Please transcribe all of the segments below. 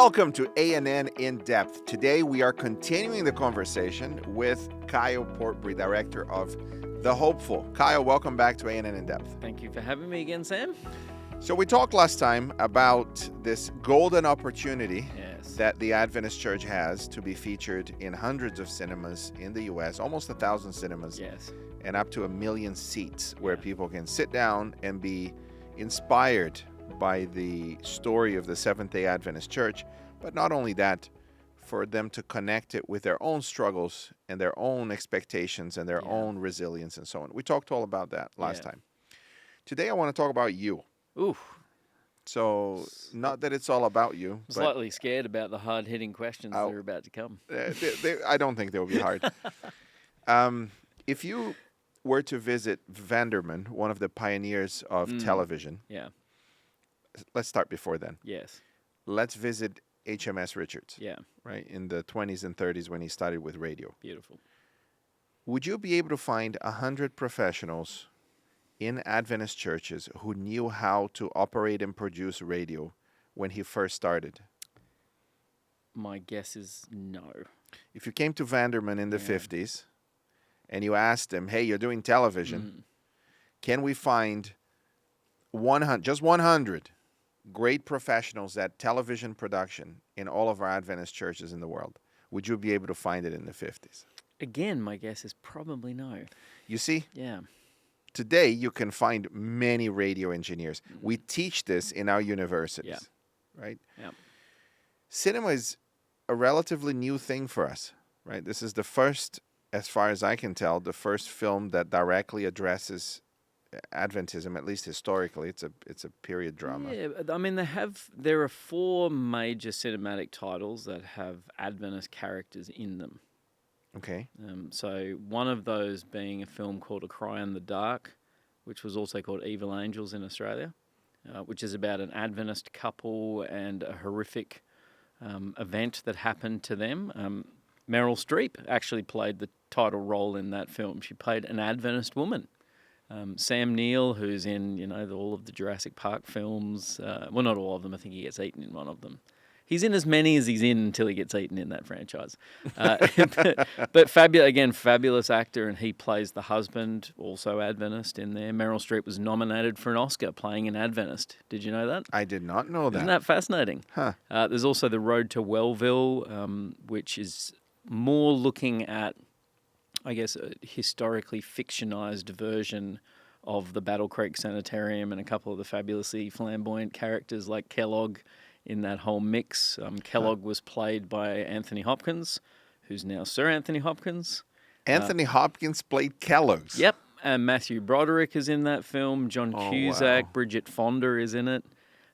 Welcome to A&N In Depth. Today we are continuing the conversation with Kyle Portbury, Director of The Hopeful. Kyle, welcome back to A&N In Depth. Thank you for having me again, Sam. So we talked last time about this golden opportunity Yes. that the Adventist Church has to be featured in hundreds of cinemas in the U.S., almost 1,000 cinemas, Yes. and up to 1 million seats where Yeah. people can sit down and be inspired by the story of the Seventh-day Adventist Church. But not only that, for them to connect it with their own struggles and their own expectations and their own resilience and so on. We talked all about that last time. Today I want to talk about you. Ooh, So, not that it's all about you, I'm but slightly scared about the hard-hitting questions that are about to come. I don't think they'll be hard. If you were to visit Vanderman, one of the pioneers of television, Yeah. let's start before then. Yes. Let's visit HMS Richards, Yeah. right, in the 20s and 30s when he started with radio. Beautiful. Would you be able to find 100 professionals in Adventist churches who knew how to operate and produce radio when he first started? My guess is no. If you came to Vanderman in the 50s and you asked him, hey, you're doing television, can we find 100, just 100 great professionals at television production in all of our Adventist churches in the world? Would you be able to find it in the 50s? Again, my guess is probably no. You see? Yeah. Today, you can find many radio engineers. We teach this in our universities, right? Yeah. Cinema is a relatively new thing for us, right? This is the first, as far as I can tell, the first film that directly addresses Adventism, at least historically. It's a period drama. Yeah, I mean, there are 4 major cinematic titles that have Adventist characters in them. Okay. So one of those being a film called A Cry in the Dark, which was also called Evil Angels in Australia, which is about an Adventist couple and a horrific event that happened to them. Meryl Streep actually played the title role in that film. She played an Adventist woman. Sam Neill, who's in all of the Jurassic Park films, well, not all of them. I think he gets eaten in one of them. He's in as many as he's in until he gets eaten in that franchise. But fabulous actor, and he plays the husband, also Adventist in there. Meryl Streep was nominated for an Oscar playing an Adventist. Did you know that? I did not know that. Isn't that fascinating? Huh. There's also The Road to Wellville, which is more looking at, I guess, a historically fictionized version of the Battle Creek Sanitarium and a couple of the fabulously flamboyant characters like Kellogg in that whole mix. Kellogg was played by Anthony Hopkins, who's now Sir Anthony Hopkins. Anthony Hopkins played Kellogg's. Yep. And Matthew Broderick is in that film. John Cusack, wow. Bridget Fonda is in it.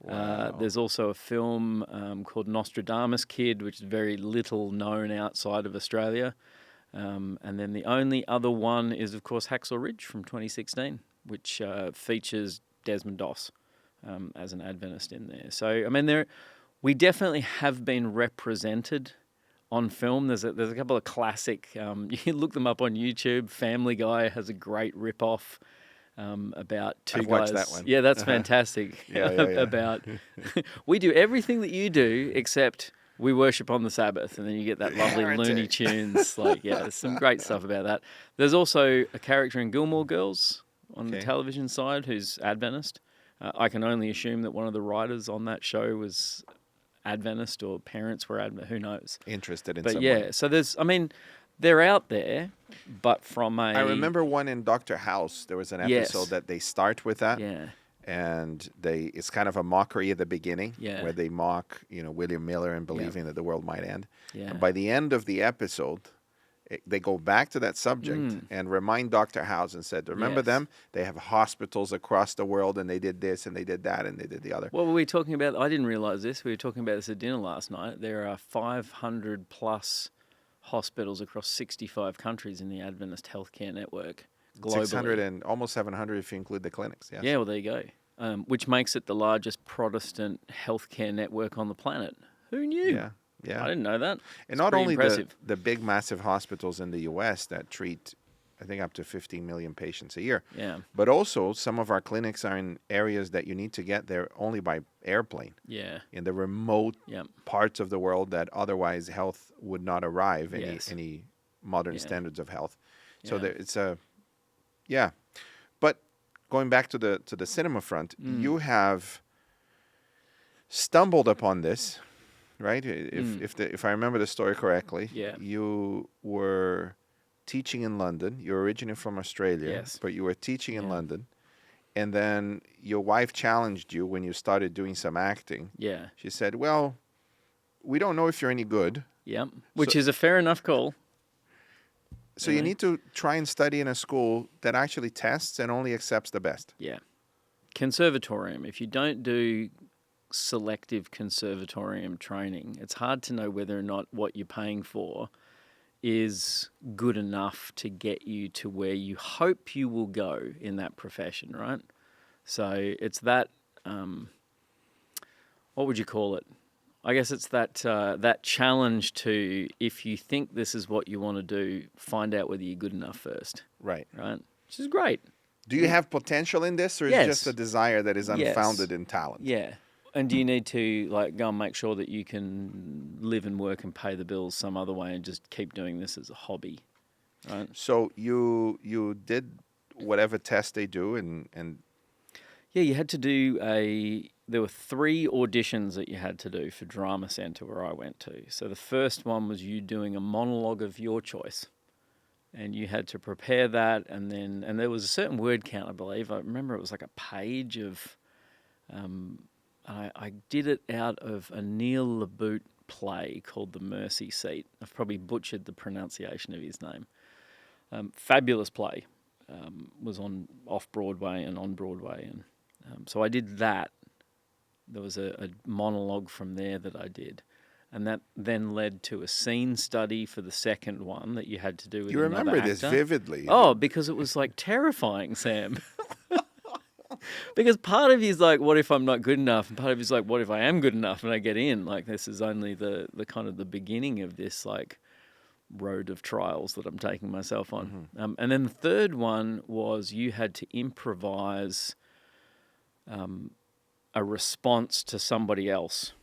Wow. There's also a film called Nostradamus Kid, which is very little known outside of Australia. And then the only other one is, of course, Hacksaw Ridge from 2016, which features Desmond Doss as an Adventist in there. So, I mean, we definitely have been represented on film. There's a couple of classic, you can look them up on YouTube. Family Guy has a great rip-off about 2 I've guys. watched that one. Yeah, that's fantastic. Yeah. About, we do everything that you do except we worship on the Sabbath, and then you get that lovely Looney Tunes. There's some great stuff about that. There's also a character in Gilmore Girls on the television side who's Adventist. I can only assume that one of the writers on that show was Adventist or parents were Adventist. Who knows? Interested in But someone. so they're out there, but from I remember one in Dr. House. There was an episode that they start with that. Yeah. And it's kind of a mockery at the beginning where they mock, William Miller and believing that the world might end. Yeah. And by the end of the episode, they go back to that subject and remind Dr. House and said, remember them? They have hospitals across the world and they did this and they did that and they did the other. What were we talking about? I didn't realize this. We were talking about this at dinner last night. There are 500 plus hospitals across 65 countries in the Adventist healthcare network globally. 600 and almost 700 if you include the clinics. Yes. Yeah, well, there you go. Which makes it the largest Protestant healthcare network on the planet. Who knew? Yeah. I didn't know that. And not only impressive. the big, massive hospitals in the U.S. that treat I think, up to 15 million patients a year. Yeah. But also, some of our clinics are in areas that you need to get there only by airplane. Yeah. In the remote Yep. parts of the world that otherwise health would not arrive, Yes. any modern Yeah. standards of health. So Yeah. there, it's a, yeah. But going back to the cinema front, you have stumbled upon this, right? If I remember the story correctly, Yeah. you were teaching in London. You're originally from Australia, Yes. but you were teaching in Yeah. London. And then your wife challenged you when you started doing some acting. Yeah. She said, well, we don't know if you're any good. Yep. Which is a fair enough call. So you need to try and study in a school that actually tests and only accepts the best. Yeah. Conservatorium. If you don't do selective conservatorium training, it's hard to know whether or not what you're paying for is good enough to get you to where you hope you will go in that profession, right? So it's that, what would you call it? I guess it's that challenge to, if you think this is what you want to do, find out whether you're good enough first. Right. Right? Which is great. Do you have potential in this, or is it just a desire that is unfounded in talent? Yeah. And do you need to go and make sure that you can live and work and pay the bills some other way and just keep doing this as a hobby, right? So you did whatever test they do, and Yeah, you had to do there were 3 auditions that you had to do for Drama Centre where I went to. So the first one was you doing a monologue of your choice. And you had to prepare that, and there was a certain word count, I believe. I remember it was like a page of... I did it out of a Neil LaBute play called The Mercy Seat. I've probably butchered the pronunciation of his name. Fabulous play. Was on off-Broadway and on Broadway. And so I did that. There was a monologue from there that I did. And that then led to a scene study for the second one that you had to do with another actor. You remember this vividly. Oh, because it was terrifying, Sam. Because part of you is like, what if I'm not good enough? And part of you is like, what if I am good enough and I get in? This is only the kind of the beginning of this road of trials that I'm taking myself on. Mm-hmm. And then the third one was you had to improvise a response to somebody else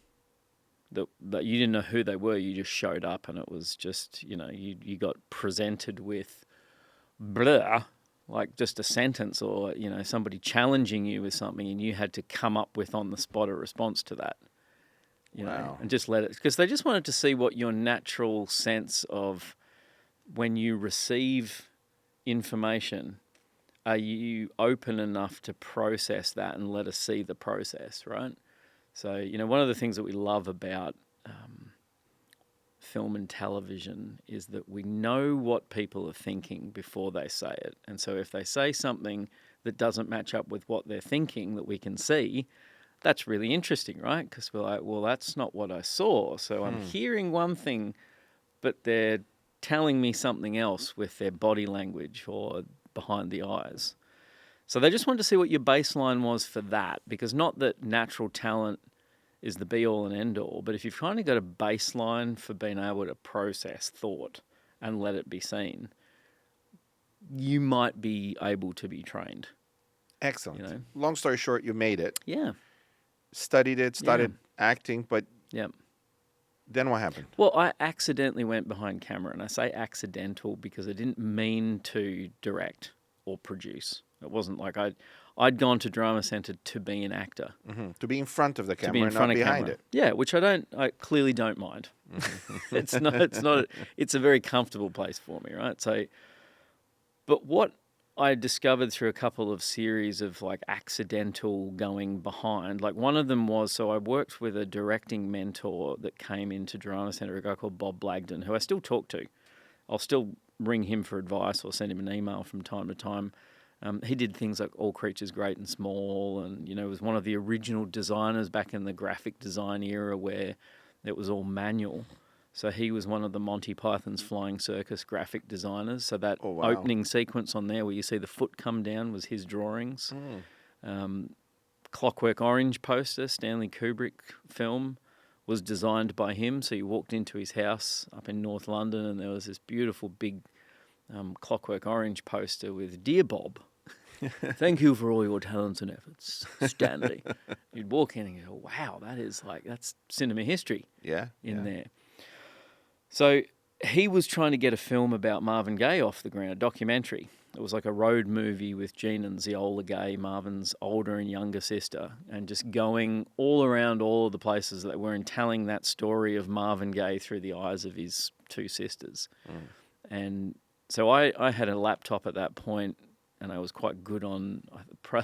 that you didn't know who they were. You just showed up and it was just, you got presented with blah, just a sentence or, somebody challenging you with something and you had to come up with on the spot a response to that, Wow. and just let it, because they just wanted to see what your natural sense of when you receive information, are you open enough to process that and let us see the process, right? So, one of the things that we love about film and television is that we know what people are thinking before they say it. And so if they say something that doesn't match up with what they're thinking that we can see, that's really interesting, right? Because we're like, well, that's not what I saw. So I'm hearing one thing, but they're telling me something else with their body language or behind the eyes. So they just wanted to see what your baseline was for that, because not that natural talent is the be-all and end-all, but if you've kind of got a baseline for being able to process thought and let it be seen, you might be able to be trained. Excellent. Long story short, you made it. Yeah. Studied it, started acting, but Yep. then what happened? Well, I accidentally went behind camera, and I say accidental because I didn't mean to direct or produce. It wasn't like I'd gone to Drama Centre to be an actor. Mm-hmm. To be in front of the To be camera in and front not of behind camera. it. Yeah, which I clearly don't mind. It's a very comfortable place for me, right? So, but what I discovered through a couple of series of accidental going behind, one of them was, so I worked with a directing mentor that came into Drama Centre, a guy called Bob Blagden, who I still talk to. I'll still ring him for advice or send him an email from time to time. He did things like All Creatures Great and Small, and was one of the original designers back in the graphic design era where it was all manual. So he was one of the Monty Python's Flying Circus graphic designers. So that opening sequence on there where you see the foot come down was his drawings. Clockwork Orange poster, Stanley Kubrick film, was designed by him. So you walked into his house up in North London and there was this beautiful big Clockwork Orange poster with "Dear Bob, thank you for all your talents and efforts, Stanley." You'd walk in and you go, "Wow, that's cinema history in there." So he was trying to get a film about Marvin Gaye off the ground, a documentary. It was like a road movie with Gene and Zeola Gaye, Marvin's older and younger sister, and just going all around all of the places that they were and telling that story of Marvin Gaye through the eyes of his two sisters. And so I had a laptop at that point, and I was quite good on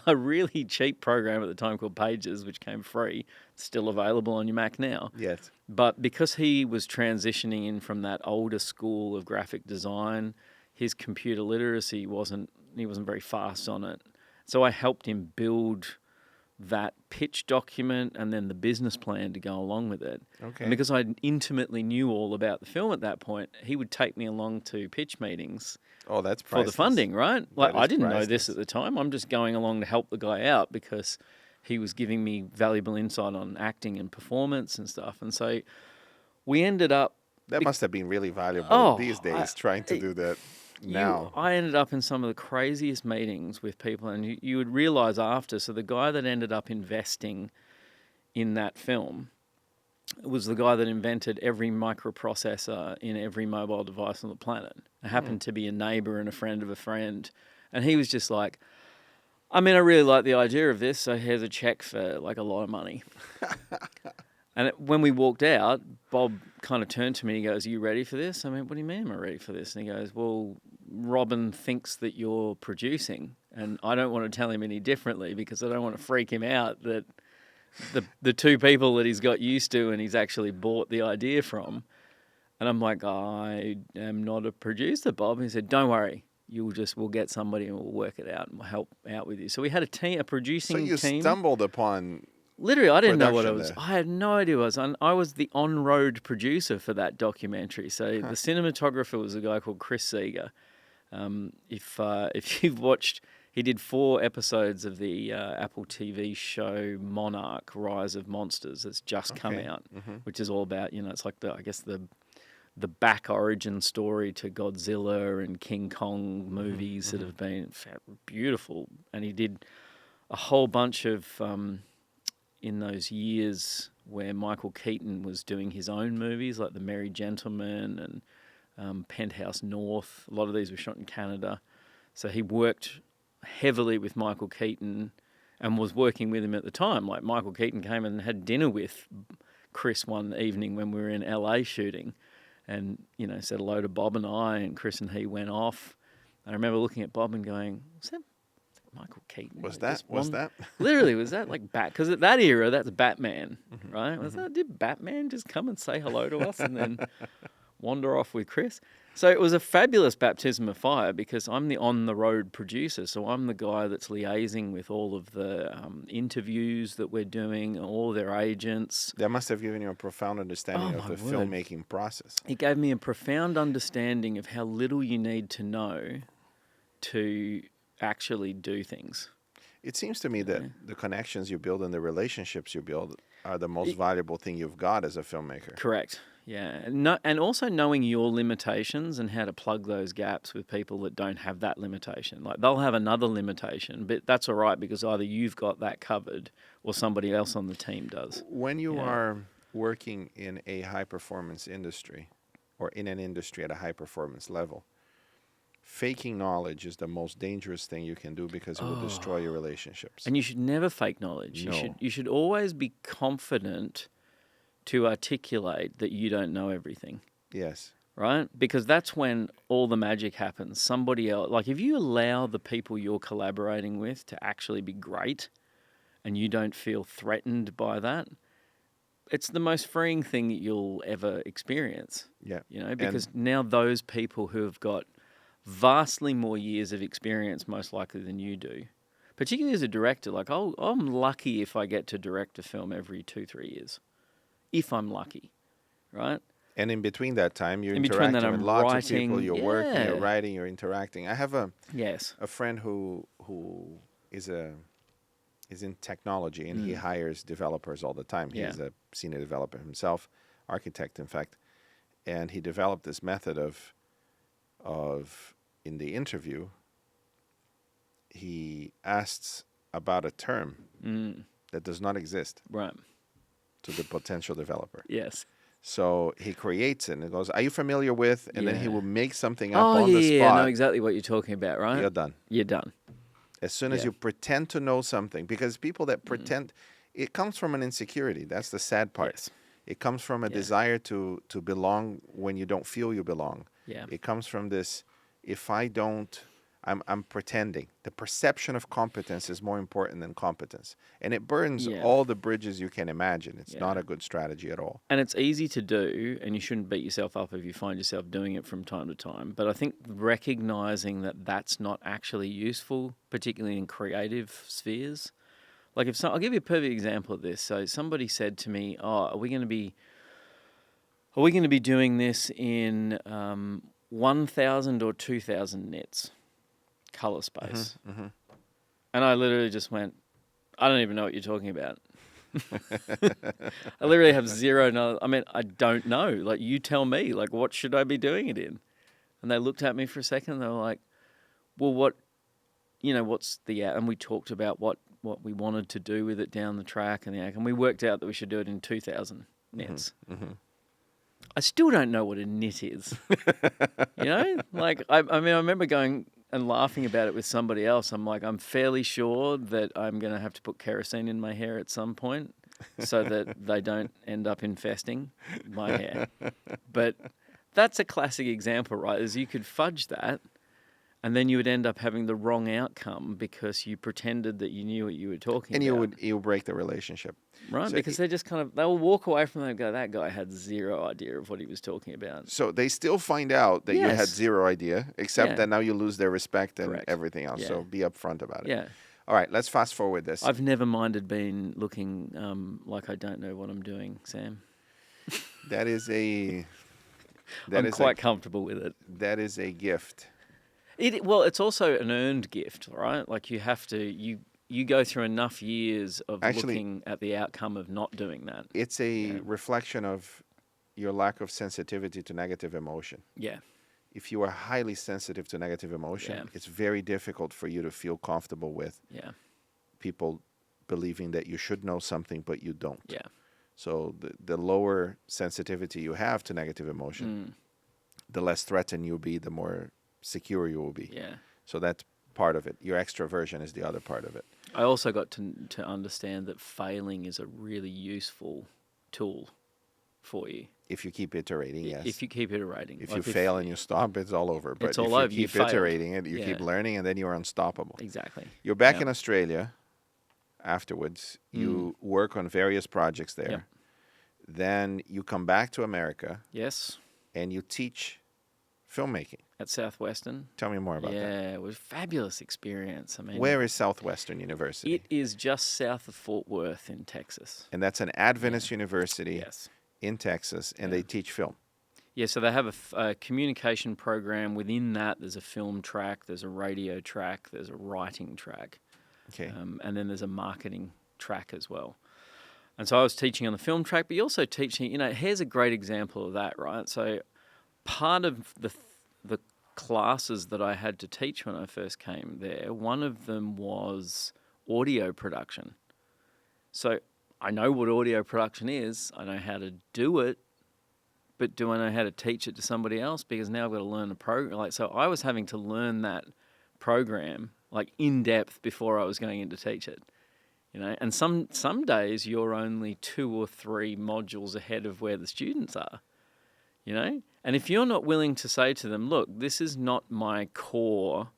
a really cheap program at the time called Pages, which came free. It's still available on your Mac now. Yes. But because he was transitioning in from that older school of graphic design, his computer literacy wasn't very fast on it. So I helped him build that pitch document and then the business plan to go along with it. Okay. And because I intimately knew all about the film at that point, he would take me along to pitch meetings. Oh, that's for priceless. the funding, right? Like, I didn't know this priceless. at the time. I'm just going along to help the guy out because he was giving me valuable insight on acting and performance and stuff. And so we ended up... That must have been really valuable these days, trying to do that now. I ended up in some of the craziest meetings with people, and you would realize after, so the guy that ended up investing in that film was the guy that invented every microprocessor in every mobile device on the planet. It happened to be a neighbor and a friend of a friend. And he was just like, I mean, I really like the idea of this, so here's a check for like a lot of money. And when we walked out, Bob kind of turned to me and he goes, "Are you ready for this?" I mean, "What do you mean am I ready for this?" And he goes, "Well, Robin thinks that you're producing, and I don't want to tell him any differently because I don't want to freak him out that the two people that he's got used to and he's actually bought the idea from." And I'm like, "I am not a producer, Bob." And he said, "Don't worry. We'll get somebody and we'll work it out and we'll help out with you." So we had a producing team. So you stumbled upon... Literally, I didn't know what it was. there. I had no idea what it was. I was the on-road producer for that documentary. So the cinematographer was a guy called Chris Seeger. If you've watched, he did 4 episodes of the Apple TV show Monarch: Rise of Monsters. That's just come out, which is all about, it's like the back origin story to Godzilla and King Kong movies that have been beautiful. And he did a whole bunch of... in those years where Michael Keaton was doing his own movies, like The Merry Gentleman and Penthouse North. A lot of these were shot in Canada. So he worked heavily with Michael Keaton and was working with him at the time. Like, Michael Keaton came and had dinner with Chris one evening when we were in LA shooting and, said hello to Bob and I, and Chris and he went off. I remember looking at Bob and going, "Was that Michael Keaton?" Was that? Literally, was that like because at that era, that's Batman, right? Did Batman just come and say hello to us and then wander off with Chris? So it was a fabulous baptism of fire because I'm the on-the-road producer. So I'm the guy that's liaising with all of the interviews that we're doing, all their agents. That must have given you a profound understanding of the filmmaking process. It gave me a profound understanding of how little you need to know to actually do things. It seems to me that the connections you build and the relationships you build are the most valuable thing you've got as a filmmaker. Correct. Yeah. And also knowing your limitations and how to plug those gaps with people that don't have that limitation. Like, they'll have another limitation, but that's all right because either you've got that covered or somebody else on the team does. When you are working in a high-performance industry or in an industry at a high-performance level, faking knowledge is the most dangerous thing you can do because it will destroy your relationships. And you should never fake knowledge. No. You should always be confident to articulate that you don't know everything. Yes. Right? Because that's when all the magic happens. Somebody else, like if you allow the people you're collaborating with to actually be great and you don't feel threatened by that, it's the most freeing thing that you'll ever experience. Yeah. Because now those people who have got vastly more years of experience, most likely, than you do. Particularly as a director, like I'm lucky if I get to direct a film every 2-3 years, if I'm lucky, right? And in between that time, you're interacting with lots of people. You're working, you're writing, you're interacting. I have a friend who is in technology, and he hires developers all the time. He's a senior developer himself, architect, in fact, and he developed this method of in the interview, he asks about a term that does not exist Right. to the potential developer. Yes. So he creates it and goes, "Are you familiar with?" And then he Yeah. will make something up Oh, on the yeah, I know spot. exactly what you're talking about, right? You're done. You're done. As soon as Yeah. you pretend to know something, because people that pretend, it comes from an insecurity. That's the sad part. Yes. It comes from a Yeah. desire to belong when you don't feel you belong. Yeah. It comes from this, if I don't, I'm pretending. The perception of competence is more important than competence. And it burns Yeah. all the bridges you can imagine. It's Yeah. not a good strategy at all. And it's easy to do, and you shouldn't beat yourself up if you find yourself doing it from time to time. But I think recognizing that that's not actually useful, particularly in creative spheres. Like I'll give you a perfect example of this. So somebody said to me, "Oh, are we going to be doing this in 1,000 or 2,000 nits, color space?" And I literally just went, "I don't even know what you're talking about." I literally have zero knowledge. I mean, I don't know. Like, you tell me. Like, what should I be doing it in? And they looked at me for a second. And they were like, "Well, what's the?" And we talked about what we wanted to do with it down the track, and we worked out that we should do it in 2,000 nits. I still don't know what a nit is. Like I mean, I remember going and laughing about it with somebody else. I'm like, I'm fairly sure that I'm going to have to put kerosene in my hair at some point so that they don't end up infesting my hair. But that's a classic example, right? Is you could fudge that, and then you would end up having the wrong outcome because you pretended that you knew what you were talking about. And you'll break the relationship. Right, So because they're just they'll walk away from that and go, "That guy had zero idea of what he was talking about." So they still find out that you had Yes. zero idea, except Yeah. that now you lose their respect and Correct. everything else. Yeah. So be upfront about it. Yeah. All right, let's fast forward this. I've never minded being looking like I don't know what I'm doing, Sam. That is a. I'm quite comfortable with it. That is a gift. Well, it's also an earned gift, right? Like you have to, you go through enough years of looking at the outcome of not doing that. It's a reflection of your lack of sensitivity to negative emotion. Yeah. If you are highly sensitive to negative emotion, it's very difficult for you to feel comfortable with people believing that you should know something, but you don't. Yeah. So the lower sensitivity you have to negative emotion, the less threatened you'll be, the more secure you will be. Yeah. So that's part of it. Your extroversion is the other part of it. I also got to understand that failing is a really useful tool for you. If you keep iterating, yes. If you keep iterating. If you fail and you stop, it's all over. But It's all if over. you keep iterating it, you keep learning, and then you're unstoppable. Exactly. You're back in Australia afterwards. You work on various projects there. Yep. Then you come back to America. Yes. And you teach filmmaking. At Southwestern. Tell me more about that. Yeah, it was a fabulous experience. I mean, where is Southwestern University? It is just south of Fort Worth in Texas. And that's an Adventist university in Texas, and they teach film. Yeah, so they have a communication program. Within that, there's a film track, there's a radio track, there's a writing track. Okay. And then there's a marketing track as well. And so I was teaching on the film track, but you're also teaching, here's a great example of that, right? So part of the classes that I had to teach when I first came there, one of them was audio production. So I know what audio production is. I know how to do it, but do I know how to teach it to somebody else? Because now I've got to learn the program. So I was having to learn that program in depth before I was going in to teach it. And some days you're only 2 or 3 modules ahead of where the students are. And if you're not willing to say to them, look, this is not my core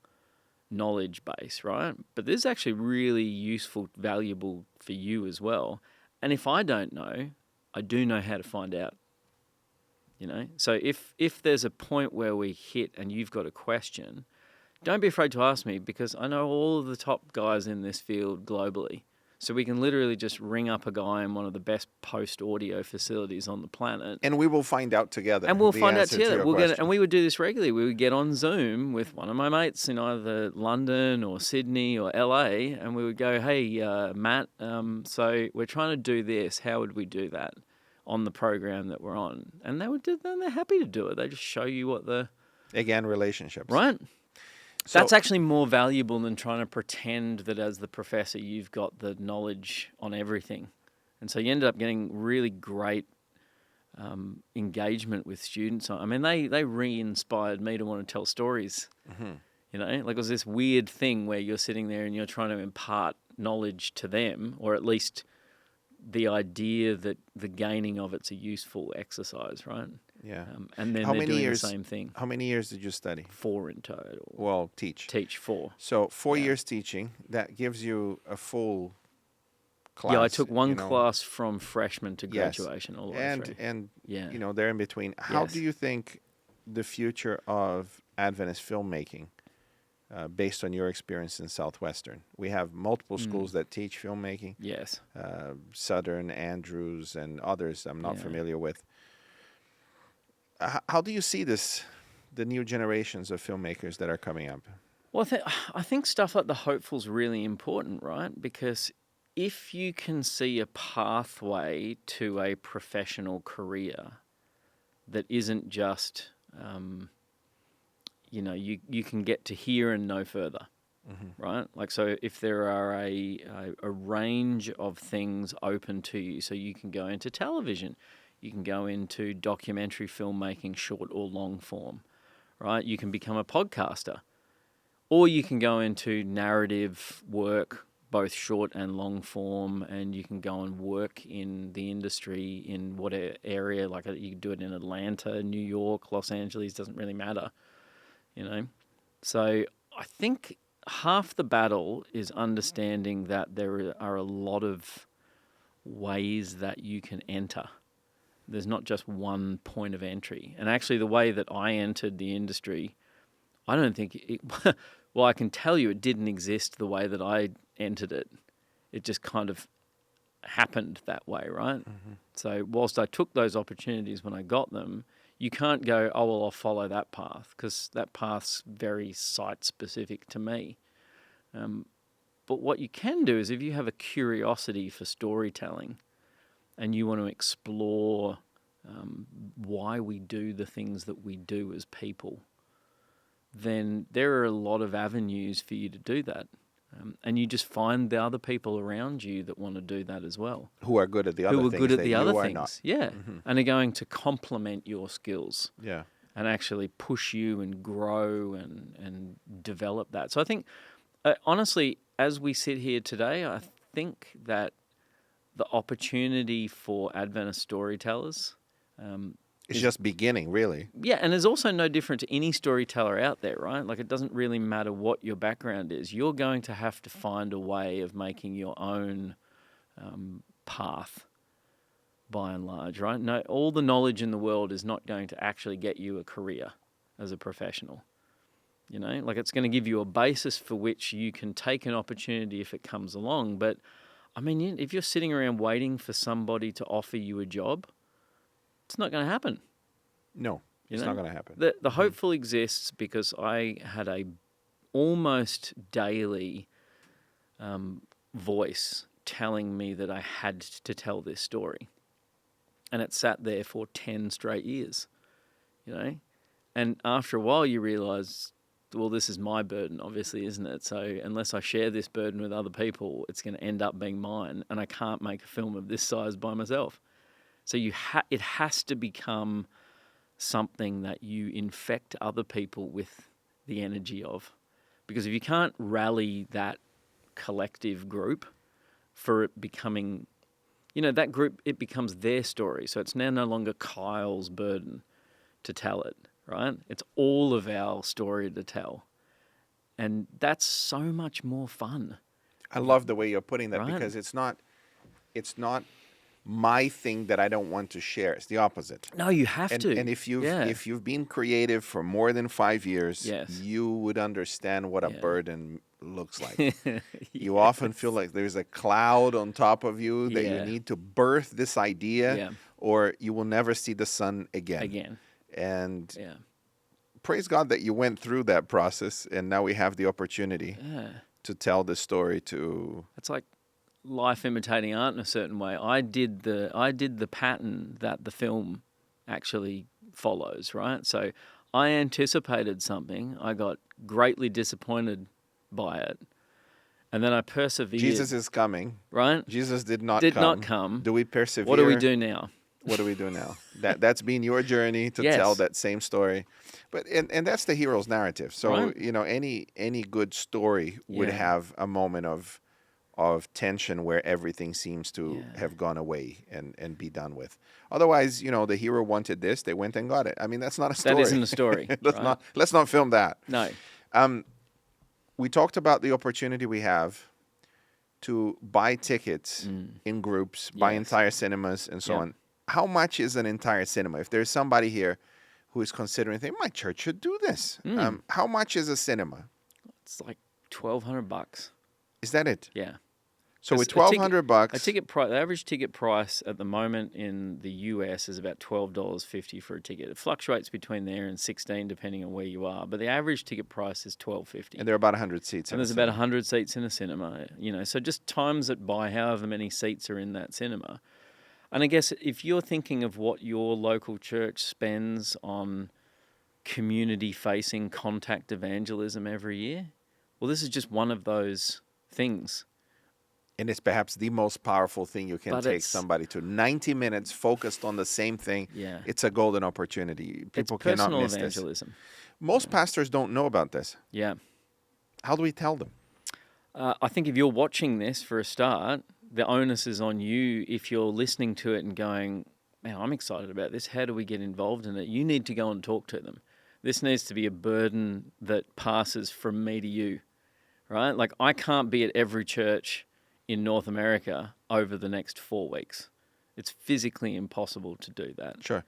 knowledge base, right? But this is actually really useful, valuable for you as well. And if I don't know, I do know how to find out. So if there's a point where we hit and you've got a question, don't be afraid to ask me, because I know all of the top guys in this field globally. So we can literally just ring up a guy in one of the best post-audio facilities on the planet. And we will find out together. And we'll find out together. And we would do this regularly. We would get on Zoom with one of my mates in either London or Sydney or LA, and we would go, hey, Matt, so we're trying to do this. How would we do that on the program that we're on? And they're happy to do it. They just show you what the... Again, relationships. Right. That's actually more valuable than trying to pretend that as the professor you've got the knowledge on everything. And so you ended up getting really great engagement with students. I mean, they re-inspired me to want to tell stories. Mm-hmm. You know, like it was this weird thing where you're sitting there and you're trying to impart knowledge to them, or at least the idea that the gaining of it's a useful exercise, right? Yeah. And then How they're many doing years, the same thing. How many years did you study? 4 in total. Well, teach. Teach 4. So 4 Yeah. years teaching, that gives you a full class. Yeah, I took one class from freshman to Yes. graduation all the way through. And Yeah. you know, there in between. How Yes. do you think the future of Adventist filmmaking, based on your experience in Southwestern? We have multiple schools that teach filmmaking. Yes. Southern, Andrews, and others I'm not Yeah. familiar with. How do you see this, the new generations of filmmakers that are coming up? Well, I think stuff like the hopeful's really important, right? Because if you can see a pathway to a professional career that isn't just, you know, you can get to here and no further, right? Like, so if there are a range of things open to you, so you can go into television, you can go into documentary filmmaking, short or long form, right? You can become a podcaster, or you can go into narrative work, both short and long form, and you can go and work in the industry in whatever area, like you can do it in Atlanta, New York, Los Angeles, doesn't really matter, you know? So I think half the battle is understanding that there are a lot of ways that you can enter. There's not just one point of entry. And actually the way that I entered the industry, I don't think it, well, I can tell you it didn't exist the way that I entered it. It just kind of happened that way, right? So whilst I took those opportunities when I got them, you can't go, oh, well, I'll follow that path, because that path's very site-specific to me. But what you can do is if you have a curiosity for storytelling and you want to explore why we do the things that we do as people, then there are a lot of avenues for you to do that. And you just find the other people around you that want to do that as well. Who are good at the other Who are things good at that the you other are things. not. Yeah. And are going to complement your skills. Yeah. And actually push you and grow and develop that. So I think, honestly, as we sit here today, I think that the opportunity for Adventist storytellers It's just beginning, really. yeah, and there's also no different to any storyteller out there, right? Like, it doesn't really matter what your background is. You're going to have to find a way of making your own path, by and large, right? No, all the knowledge in the world is not going to actually get you a career as a professional. You know, like, it's going to give you a basis for which you can take an opportunity if it comes along. But, I mean, if you're sitting around waiting for somebody to offer you a job, it's not going to happen. No, it's not going to happen. The hopeful exists because I had a almost daily voice telling me that I had to tell this story. And it sat there for 10 straight years, you know? And after a while you realise, well, this is my burden, obviously, isn't it? So unless I share this burden with other people, it's going to end up being mine, and I can't make a film of this size by myself. So it has to become something that you infect other people with the energy of. Because if you can't rally that collective group for it becoming, you know, that group, it becomes their story. So it's now no longer Kyle's burden to tell it, right? It's all of our story to tell. And that's so much more fun. I love the way you're putting that, Right. because it's not my thing that I don't want to share. It's the opposite. No, you have to. And if you've Yeah. if you've been creative for more than 5 years, Yes. you would understand what a Yeah. burden looks like. You often feel like there's a cloud on top of you that you Yeah. need to birth this idea, Yeah. or you will never see the sun again. Again. And Yeah. praise God that you went through that process, and now we have the opportunity Yeah. to tell the story to. It's like life imitating art in a certain way. I did the pattern that the film actually follows, right? So I anticipated something. I got greatly disappointed by it. And then I persevered. Jesus is coming. Right? Jesus did not come. Do we persevere? What do we do now? What do we do now? That's been your journey to Yes. tell that same story. But and that's the hero's narrative. So, Right. any good story would have a moment of tension where everything seems to have gone away and be done with. Otherwise, the hero wanted this, they went and got it. I mean, that's not a story. That isn't a story. Let's not film that. No. We talked about the opportunity we have to buy tickets in groups, buy entire cinemas and so on. How much is an entire cinema? If there's somebody here who is considering, my church should do this. How much is a cinema? It's like $1,200. Is that it? Yeah. So with $1,200, the average ticket price at the moment in the US is about $12.50 for a ticket. It fluctuates between there and $16 depending on where you are, but the average ticket price is $12.50. and there are about 100 seats. And there's about 100 seats in a cinema, so just times it by however many seats are in that cinema. And I guess if you're thinking of what your local church spends on community-facing contact evangelism every year, well, this is just one of those things. And it's perhaps the most powerful thing you can take somebody to. 90 minutes focused on the same thing. Yeah. It's a golden opportunity. People cannot miss evangelism. this. Most pastors don't know about this. Yeah. How do we tell them? I think if you're watching this for a start, the onus is on you. If you're listening to it and going, man, I'm excited about this. How do we get involved in it? You need to go and talk to them. This needs to be a burden that passes from me to you, right? Like I can't be at every church in North America over the next 4 weeks. It's physically impossible to do that. Sure.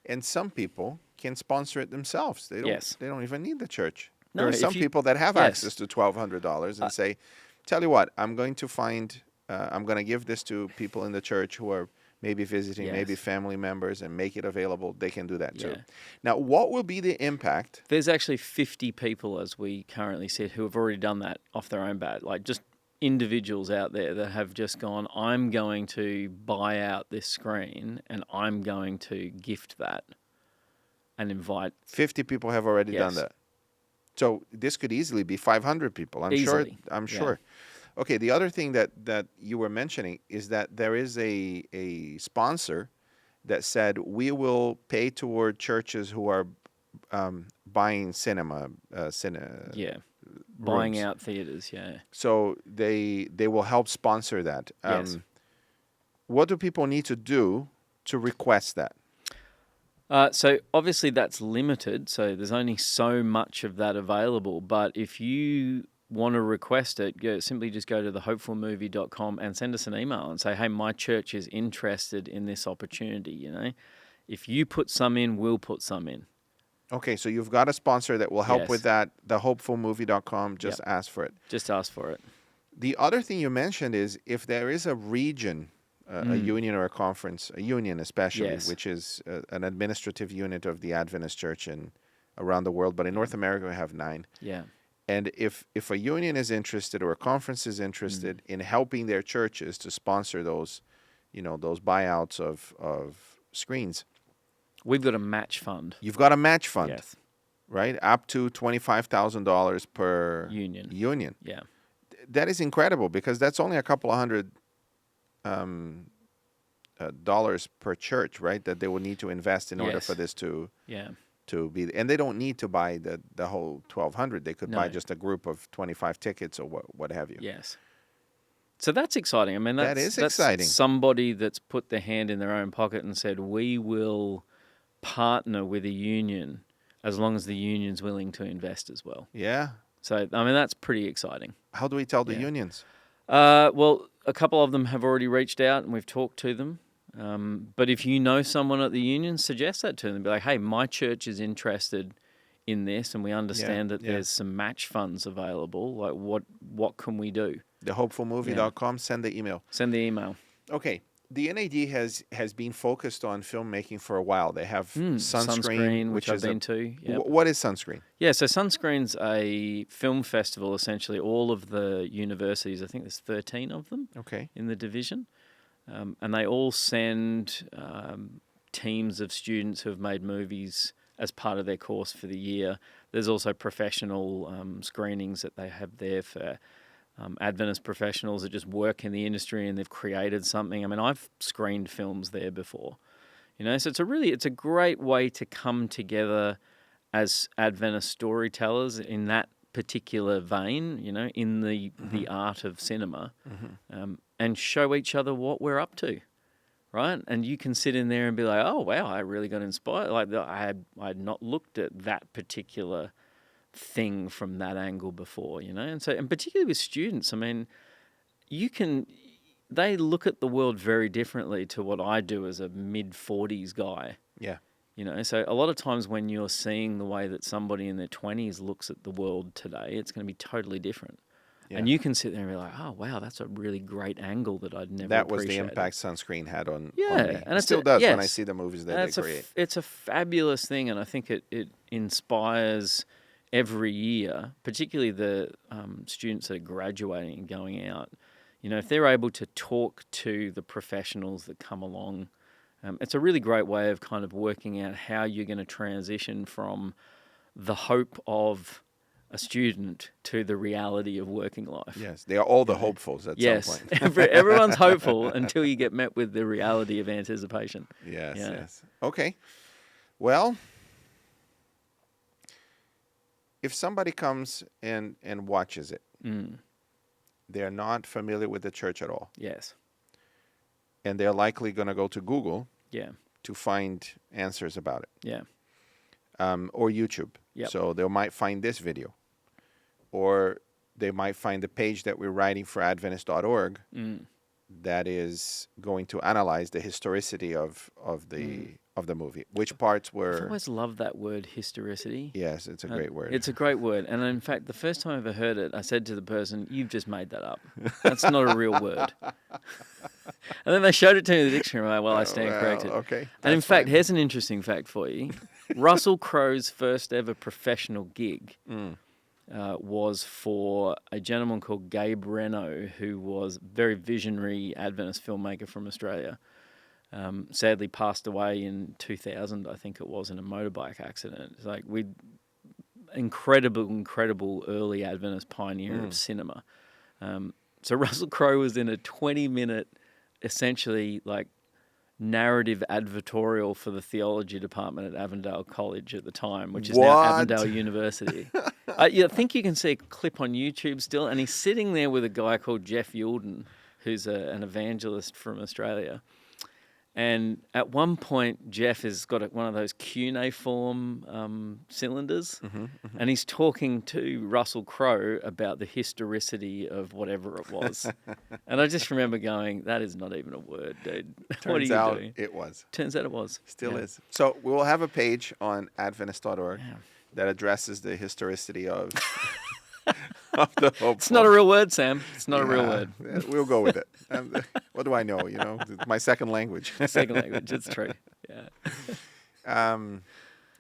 And some people can sponsor it themselves. They don't even need the church. There are some people that have access to $1,200 and say, tell you what, I'm going to give this to people in the church who are maybe visiting, maybe family members, and make it available. They can do that too. Now, what will be the impact? There's actually 50 people, as we currently said, who have already done that off their own bat. Like just individuals out there that have just gone, I'm going to buy out this screen and I'm going to gift that and invite. 50 people have already done that. So this could easily be 500 people. I'm sure. Okay, the other thing that you were mentioning is that there is a sponsor that said we will pay toward churches who are buying buying out theaters, So they will help sponsor that. What do people need to do to request that? So obviously that's limited, so there's only so much of that available. But if you want to request it, simply just go to thehopefulmovie.com and send us an email and say, hey, my church is interested in this opportunity, If you put some in, we'll put some in. Okay, so you've got a sponsor that will help with that. Thehopefulmovie.com, just ask for it. Just ask for it. The other thing you mentioned is if there is a region, a union or a conference, a union especially, which is an administrative unit of the Adventist Church around the world, but in North America we have 9. Yeah. And if a union is interested or a conference is interested in helping their churches to sponsor those, those buyouts of screens, we've got a match fund. You've got a match fund, yes, right? Up to $25,000 per union. Yeah, that is incredible because that's only a couple of $100 dollars per church, right? That they will need to invest in order for this to be, and they don't need to buy the whole 1,200. They could buy just a group of 25 tickets or what have you. Yes. So that's exciting. I mean, that's exciting. Somebody that's put their hand in their own pocket and said, we will partner with a union as long as the union's willing to invest as well. Yeah. So, I mean, that's pretty exciting. How do we tell the unions? Well, a couple of them have already reached out and we've talked to them. But if you know someone at the union, suggest that to them. Be like, hey, my church is interested in this and we understand that there's some match funds available. Like, what can we do? Thehopefulmovie.com, send the email. Send the email. Okay. The NAD has been focused on filmmaking for a while. They have Sunscreen, which I've been to. Yep. What is Sunscreen? Yeah, so Sunscreen's a film festival, essentially. All of the universities, I think there's 13 of them in the division. And they all send teams of students who have made movies as part of their course for the year. There's also professional screenings that they have there for Adventist professionals that just work in the industry and they've created something. I mean, I've screened films there before, so it's a great way to come together as Adventist storytellers in that particular vein, in the art of cinema, and show each other what we're up to, right? And you can sit in there and be like, oh, wow, I really got inspired. Like, I had not looked at that particular thing from that angle before, And particularly with students, I mean, they look at the world very differently to what I do as a mid-40s guy. Yeah. So a lot of times when you're seeing the way that somebody in their 20s looks at the world today, it's going to be totally different. Yeah. And you can sit there and be like, oh, wow, that's a really great angle that I'd never That was appreciated. the impact Sunscreen had on me. And it still does when I see the movies that they create. It's a fabulous thing, and I think it inspires every year, particularly the students that are graduating and going out. If they're able to talk to the professionals that come along, it's a really great way of kind of working out how you're going to transition from the hope of a student to the reality of working life. Yes, they are all the hopefuls at some point. Everyone's hopeful until you get met with the reality of anticipation. Yes. Okay. Well, if somebody comes and watches it, they're not familiar with the church at all. Yes. And they're likely going to go to Google to find answers about it. Yeah. Or YouTube. Yep. So they might find this video. Or they might find the page that we're writing for Adventist.org that is going to analyze the historicity of the movie. Which parts were... I've always loved that word, historicity. Yes, it's a great word. It's a great word. And in fact, the first time I ever heard it, I said to the person, you've just made that up. That's not a real word. And then they showed it to me in the dictionary. I'm like, well, I stand corrected. Okay. And in fact, here's an interesting fact for you. Russell Crowe's first ever professional gig was for a gentleman called Gabe Reno, who was a very visionary Adventist filmmaker from Australia. Sadly passed away in 2000, I think it was, in a motorbike accident. It's like incredible early Adventist pioneer of cinema. So Russell Crowe was in a 20-minute, essentially like narrative advertorial for the theology department at Avondale College at the time, which is now Avondale University. I think you can see a clip on YouTube still, and he's sitting there with a guy called Jeff Youlden, who's an evangelist from Australia. And at one point, Jeff has got one of those cuneiform cylinders, and he's talking to Russell Crowe about the historicity of whatever it was. And I just remember going, that is not even a word, dude. What are you doing? It was. Turns out it was. Still is. So we will have a page on Adventist.org that addresses the historicity of... of the hope. It's not a real word, Sam. It's not a real word. We'll go with it. What do I know? It's my second language. Second language. It's true. Yeah.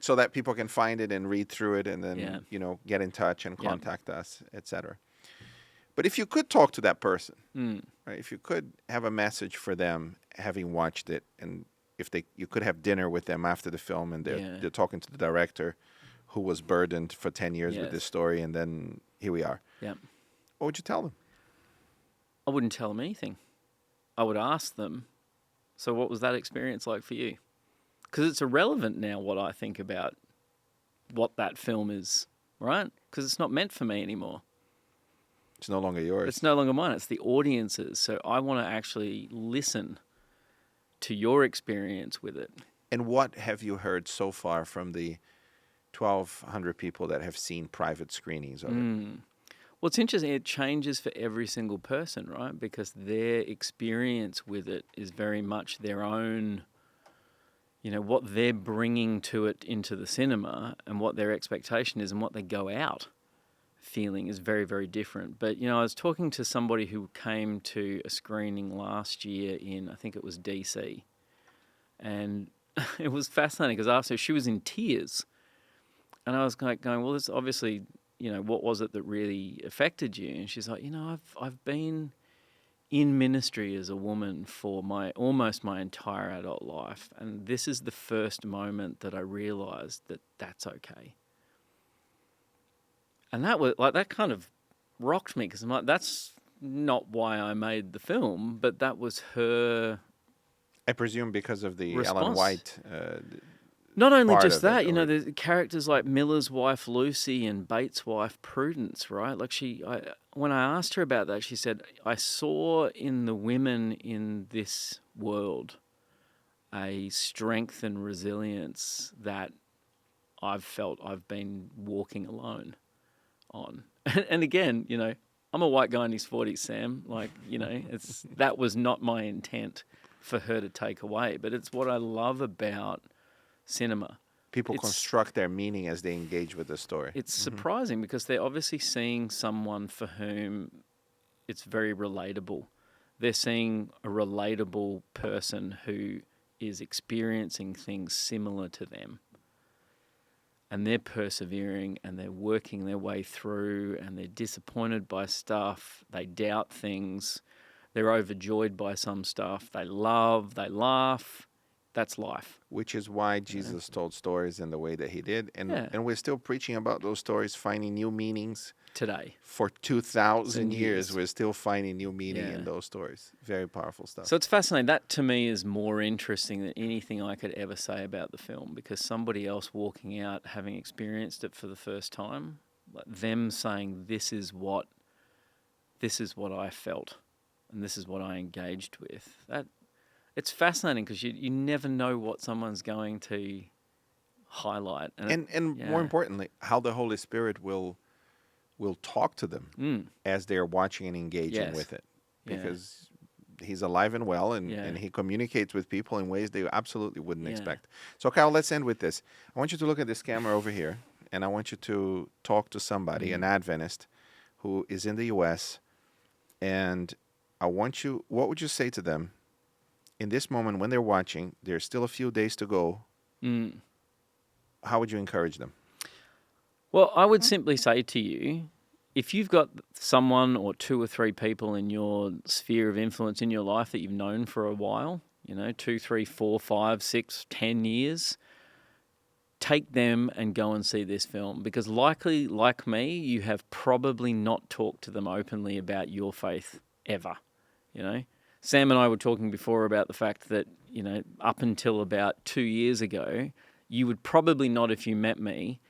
So that people can find it and read through it, and then get in touch and contact us, etc. But if you could talk to that person, right? If you could have a message for them, having watched it, and if you could have dinner with them after the film, and they're talking to the director, who was burdened for 10 years with this story, and then here we are. Yeah. What would you tell them? I wouldn't tell them anything. I would ask them, so what was that experience like for you? Because it's irrelevant now what I think about what that film is, right? Because it's not meant for me anymore. It's no longer yours. It's no longer mine. It's the audience's. So I want to actually listen to your experience with it. And what have you heard so far from the 1,200 people that have seen private screenings of it? Well, it's interesting. It changes for every single person, right? Because their experience with it is very much their own, what they're bringing to it into the cinema, and what their expectation is, and what they go out feeling is very, very different. But, I was talking to somebody who came to a screening last year in, I think it was DC. And it was fascinating because after she was in tears. And I was going, well, this obviously, what was it that really affected you? And she's like, I've been in ministry as a woman for almost my entire adult life, and this is the first moment that I realised that that's okay. And that kind of rocked me, because I'm like, that's not why I made the film, but that was her. I presume because of the response. Ellen White. Not only part just of that, it, the characters like Miller's wife Lucy and Bates' wife Prudence, right? Like when I asked her about that, she said, I saw in the women in this world a strength and resilience that I've felt I've been walking alone on. And again, I'm a white guy in his 40s, Sam. Like, that was not my intent for her to take away, but it's what I love about cinema. People construct their meaning as they engage with the story. It's surprising because they're obviously seeing someone for whom it's very relatable. They're seeing a relatable person who is experiencing things similar to them. And they're persevering and they're working their way through, and they're disappointed by stuff. They doubt things. They're overjoyed by some stuff. They love, they laugh. That's life. Which is why Jesus told stories in the way that he did. And we're still preaching about those stories, finding new meanings. Today. For 2,000 years, we're still finding new meaning in those stories. Very powerful stuff. So it's fascinating. That, to me, is more interesting than anything I could ever say about the film, because somebody else walking out, having experienced it for the first time, like them saying, this is what I felt, and this is what I engaged with. It's fascinating because you never know what someone's going to highlight. And more importantly, how the Holy Spirit will talk to them as they're watching and engaging with it. Because he's alive and well, and he communicates with people in ways they absolutely wouldn't expect. So, Kyle, let's end with this. I want you to look at this camera over here, and I want you to talk to somebody, an Adventist, who is in the U.S., and what would you say to them in this moment when they're watching? There's still a few days to go. How would you encourage them? Well, I would simply say to you, if you've got someone or two or three people in your sphere of influence in your life that you've known for a while, 2, 3, 4, 5, 6, 10 years, take them and go and see this film. Because likely, like me, you have probably not talked to them openly about your faith ever, Sam and I were talking before about the fact that, up until about 2 years ago, you would probably not, if you met me,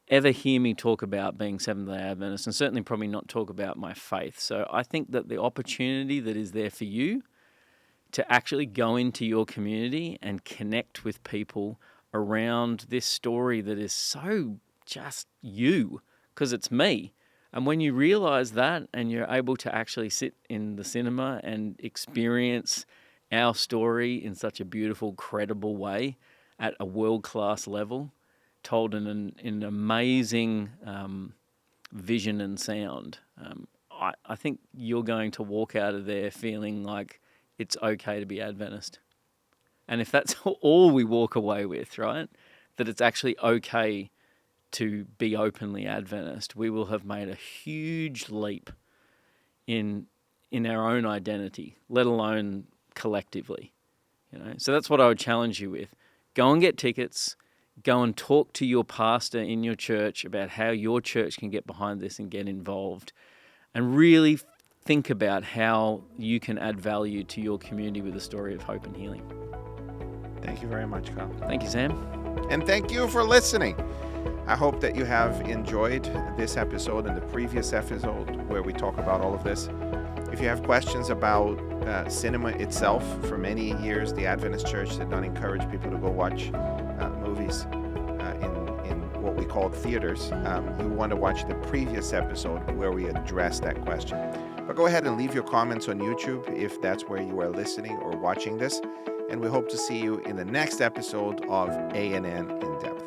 ever hear me talk about being Seventh-day Adventist, and certainly probably not talk about my faith. So I think that the opportunity that is there for you to actually go into your community and connect with people around this story that is so just you, because it's me. And when you realize that and you're able to actually sit in the cinema and experience our story in such a beautiful, credible way at a world-class level, told in an amazing vision and sound, I think you're going to walk out of there feeling like it's okay to be Adventist. And if that's all we walk away with, right, that it's actually okay to be openly Adventist, we will have made a huge leap in our own identity, let alone collectively. So that's what I would challenge you with. Go and get tickets. Go and talk to your pastor in your church about how your church can get behind this and get involved, and really think about how you can add value to your community with a story of hope and healing. Thank you very much, Kyle. Thank you, Sam. And thank you for listening. I hope that you have enjoyed this episode and the previous episode where we talk about all of this. If you have questions about cinema itself, for many years the Adventist Church did not encourage people to go watch movies in what we call theaters. You want to watch the previous episode where we address that question. But go ahead and leave your comments on YouTube if that's where you are listening or watching this. And we hope to see you in the next episode of A&N In Depth.